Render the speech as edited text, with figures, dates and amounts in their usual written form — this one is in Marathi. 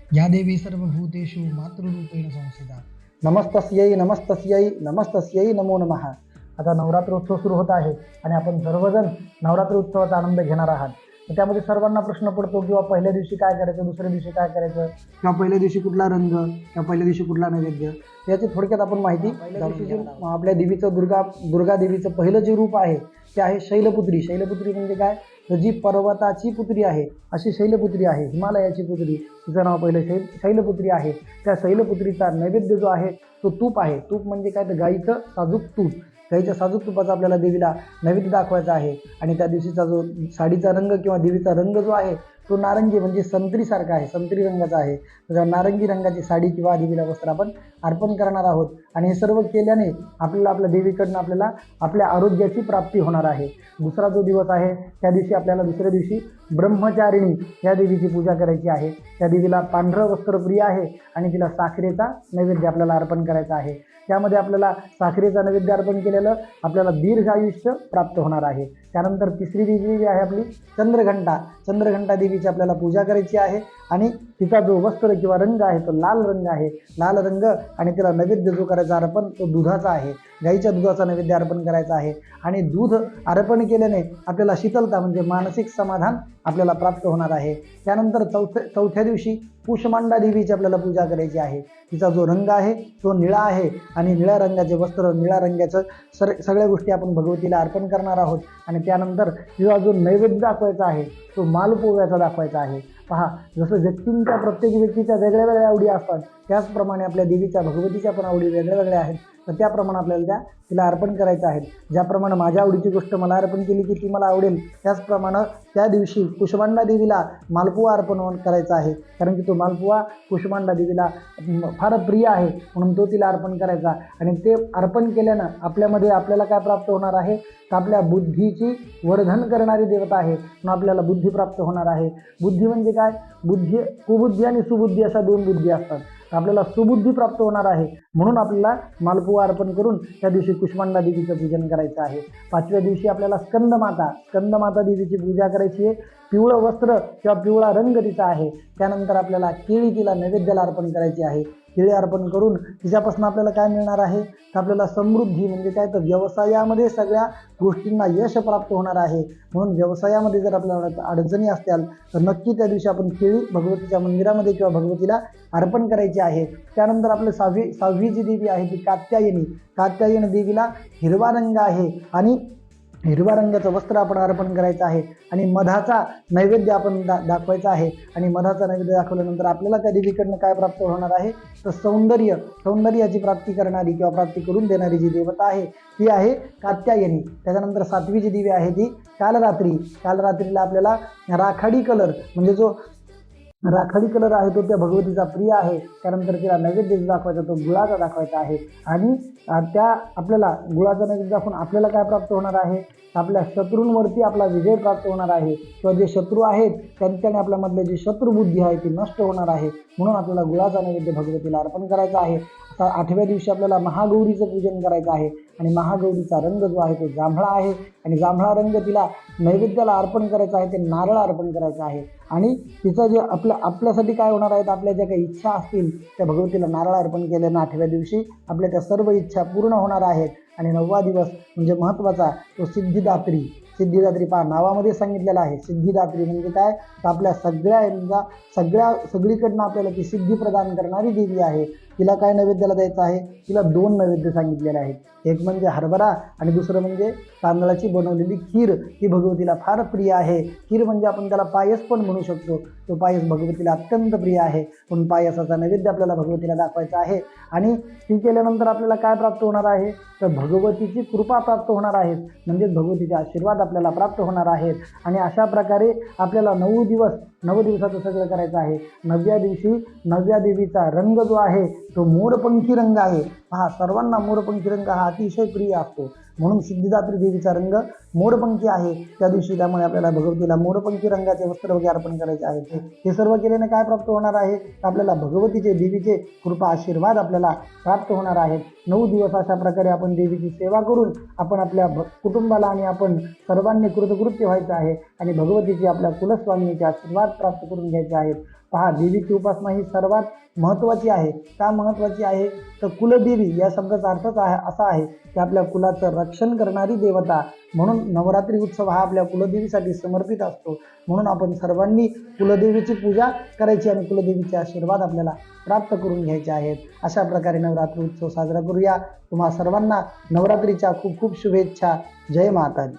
या देवी सर्वभूतेषु मातृरूपेण संस्थिता। नमस्तस्यै नमस्तस्यै नमस्तस्यै नमो नमः। आता नवरात्र उत्सव सुरू होत आहे आणि आपण सर्वजण नवरात्र उत्सवाचा आनंद घेणार आहात। तर त्यामध्ये सर्वांना प्रश्न पडतो किंवा पहिल्या दिवशी काय करायचं, दुसऱ्या दिवशी काय करायचं, किंवा पहिल्या दिवशी कुठला रंग, किंवा पहिल्या दिवशी कुठला नैवेद्य, याची थोडक्यात आपण माहिती जाणून घेणार आहोत। आपल्या देवीचं दुर्गा देवीचं पहिलं जे रूप आहे ते आहे शैलपुत्री। शैलपुत्री म्हणजे काय, तर जी पर्वताची पुत्री आहे अशी शैलपुत्री आहे, हिमालयाची पुत्री, तिचं नाव पहिलं शैलपुत्री आहे। त्या शैलपुत्रीचा नैवेद्य जो आहे तो तूप आहे। तूप म्हणजे काय, तर गाईचं साजूक तूप, गाईच्या साजूक तुपाचा आपल्याला देवीला नैवेद्य दाखवायचा आहे। आणि त्या दिवशीचा जो साडीचा रंग किंवा देवीचा रंग जो आहे तो नारंगी म्हणजे संत्रीसारखा आहे, संत्री रंगाचा आहे। तर नारंगी रंगाची साडी किंवा देवीला वस्त्र आपण अर्पण करणार आहोत। आणि हे सर्व केल्याने आपल्याला आपल्या देवीकडनं आपल्याला आपल्या आरोग्याची प्राप्ती होणार आहे। दुसरा जो दिवस आहे त्या दिवशी आपल्याला दुसऱ्या दिवशी ब्रह्मचारिणी या देवीची पूजा करायची आहे। त्या देवीला पांढरं वस्त्र प्रिय आहे आणि तिला साखरेचा नैवेद्य आपल्याला अर्पण करायचा आहे। त्यामध्ये आपल्याला साखरेचा नैवेद्य अर्पण केलेलं आपल्याला दीर्घ आयुष्य प्राप्त होणार आहे। त्यानंतर तिसरी देवी जी आहे आपली चंद्रघंटा, चंद्रघंटा देवीची आपल्याला पूजा करायची आहे। आणि तिचा जो वस्त्र किंवा रंग आहे तो लाल रंग आहे, लाल रंग। आणि तिला नैवेद्य जो करायचा अर्पण तो दुधाचा आहे, गाईच्या दुधाचा नैवेद्य अर्पण करायचा आहे। आणि दूध अर्पण केल्याने आपल्याला शीतलता म्हणजे मानसिक समाधान आपल्याला प्राप्त होणार आहे। त्यानंतर चौथ्या दिवशी कुष्मांडा देवीची आपल्याला पूजा करायची आहे। तिचा जो रंग आहे तो निळा आहे आणि निळ्या रंगाचे वस्त्र, निळ्या रंगाचं सगळ्या गोष्टी आपण भगवतीला अर्पण करणार आहोत। आणि त्यानंतर तिचा जो नैवेद्य दाखवायचा आहे तो मालपोव्याचा दाखवायचा आहे। पहा, जसं प्रत्येक व्यक्तीच्या वेगळ्या वेगळ्या आवडी असतात त्याचप्रमाणे आपल्या देवीच्या भगवतीच्या पण आवडी वेगळ्या वेगळ्या आहेत। तर त्याप्रमाणे आपल्याला तिला अर्पण करायचं आहे। ज्याप्रमाणे माझ्या आवडीची गोष्ट मला अर्पण केली की ती मला आवडेल, त्याचप्रमाणे त्या दिवशी कुष्मांडा देवीला मालपुवा अर्पण करायचा आहे। कारण की तो मालपुवा कुष्मांडा देवीला फार प्रिय आहे म्हणून तो तिला अर्पण करायचा। आणि ते अर्पण केल्यानं आपल्यामध्ये आपल्याला काय प्राप्त होणार आहे, तर आपल्या बुद्धीची वर्धन करणारी देवता आहे म्हणून आपल्याला बुद्धी प्राप्त होणार आहे। बुद्धी म्हणजे काय, बुद्धी, कुबुद्धी आणि सुबुद्धी अशा दोन बुद्धी असतात। आपल्याला सुबुद्धी प्राप्त होणार आहे म्हणून आपल्याला मालपुवा अर्पण करून त्या दिवशी कुष्मांडा देवीचं पूजन करायचं आहे। पाचव्या दिवशी आपल्याला स्कंदमाता देवीची पूजा करायची आहे। पिवळं वस्त्र किंवा पिवळा रंग तिचा आहे। त्यानंतर आपल्याला केळी तिला नैवेद्याला अर्पण करायची आहे। केळी अर्पण करून तिच्यापासून आपल्याला काय मिळणार आहे, तर आपल्याला समृद्धी म्हणजे काय, तर व्यवसायामध्ये सगळ्या गोष्टींना यश प्राप्त होणार आहे। म्हणून व्यवसायामध्ये जर आपल्याला अडचणी असतील तर नक्की त्या दिवशी आपण केळी भगवतीच्या मंदिरामध्ये किंवा भगवतीला अर्पण करायची आहे। त्यानंतर आपलं सहावी जी देवी आहे ती कात्यायनी देवीला हिरवा रंग आहे आणि हिरव्या रंगाचं वस्त्र आपण अर्पण करायचं आहे। आणि मधाचा नैवेद्य आपण दाखवायचा आहे। आणि मधाचा नैवेद्य दाखवल्यानंतर आपल्याला त्या देवीकडनं काय प्राप्त होणार आहे, तर सौंदर्याची प्राप्ती करणारी किंवा प्राप्ती करून देणारी जी देवता आहे ती आहे कात्यायनी। त्याच्यानंतर सातवी जी देवी आहे ती कालरात्रीला आपल्याला राखाडी कलर म्हणजे जो राखाडी कलर आहे तो त्या भगवतीचा प्रिय आहे। त्यानंतर तिला नैवेद्य दाखवायचा तो गुळाचा दाखवायचा आहे। आणि त्या आपल्याला गुळाचा नैवेद्य दाखवून आपल्याला काय प्राप्त होणार आहे, आपल्या शत्रूंवरती आपला विजय प्राप्त होणार आहे किंवा जे शत्रू आहेत त्यांच्याने आपल्यामधले जी शत्रुबुद्धी आहे ती नष्ट होणार आहे। म्हणून आपल्याला गुळाचा नैवेद्य भगवतीला अर्पण करायचा आहे। आता आठव्या दिवशी आपल्याला महागौरीचं पूजन करायचं आहे। आणि महागौरीचा रंग जो आहे तो जांभळा आहे आणि जांभळा रंग तिला नैवेद्याला अर्पण करायचा आहे, ते नारळ अर्पण करायचं आहे। आणि तिचं जे आपल्यासाठी काय होणार आहेत, आपल्या ज्या काही इच्छा असतील त्या भगवतीला नारळ अर्पण केल्यानं आठव्या दिवशी आपल्या त्या सर्व इच्छा पूर्ण होणार आहेत। आणि 9वा दिवस म्हणजे महत्त्वाचा तो सिद्धिदात्री पहा, नावामध्ये सांगितलेला आहे सिद्धिदात्री म्हणजे काय, तर आपल्या सगळीकडनं आपल्याला ती सिद्धी प्रदान करणारी देवी आहे। तिला काय नैवेद्याला द्यायचं आहे, तिला 2 नैवेद्य सांगितलेले आहेत। एक म्हणजे हरभरा आणि दुसरं म्हणजे तांदळाची बनवलेली खीर, ही भगवतीला फार प्रिय आहे। खीर म्हणजे आपण त्याला पायस पण म्हणू शकतो, तो पायस भगवतीला अत्यंत प्रिय आहे म्हणून पायसाचा नैवेद्य आपल्याला भगवतीला दाखवायचा आहे। आणि ती केल्यानंतर आपल्याला काय प्राप्त होणार आहे, तर भगवतीची कृपा प्राप्त होणार आहे, म्हणजे भगवतीचे आशीर्वाद आपल्याला प्राप्त होणार आहेत। आणि अशा प्रकारे आपल्याला 9 दिवसाचं सगळं करायचं आहे। 9व्या दिवशी 9व्या देवीचा रंग जो आहे तो मोरपंखी रंग आहे। हा सर्वांना मोरपंखी रंग हा अतिशय प्रिय असतो म्हणून सिद्धिदात्री देवीचा रंग मोरपंखी आहे त्या दिवशी। त्यामुळे आपल्याला भगवतीला मोरपंखी रंगाचे वस्त्र वगैरे अर्पण करायचे आहेत। हे सर्व केल्याने काय प्राप्त होणार आहे, आपल्याला भगवतीचे देवीचे कृपा आशीर्वाद आपल्याला प्राप्त होणार आहेत। 9 दिवस अशा प्रकारे आपण देवीची सेवा करून आपण आपल्या कुटुंबाला आणि आपण सर्वांनी कृतकृत्य व्हायचं आहे आणि भगवतीची आपल्या कुलस्वामीचे आशीर्वाद प्राप्त करून घ्यायचे आहेत। पहा, देवीची उपासना ही सर्वात महत्त्वाची आहे. का महत्त्वाची आहे? तर कुलदेवी या शब्दाचा अर्थच असा आहे की आपल्या कुलाचं रक्षण करणारी देवता. म्हणून नवरात्री उत्सव हा आपल्या कुलदेवीसाठी समर्पित असतो. म्हणून आपण सर्वांनी कुलदेवीची पूजा करायची आणि कुलदेवीचे आशीर्वाद आपल्याला प्राप्त करून घ्यायचे आहेत. अशा प्रकारे नवरात्री उत्सव साजरा करूया. तुम्हा सर्वांना नवरात्रीच्या खूप खूप शुभेच्छा. जय माता दी.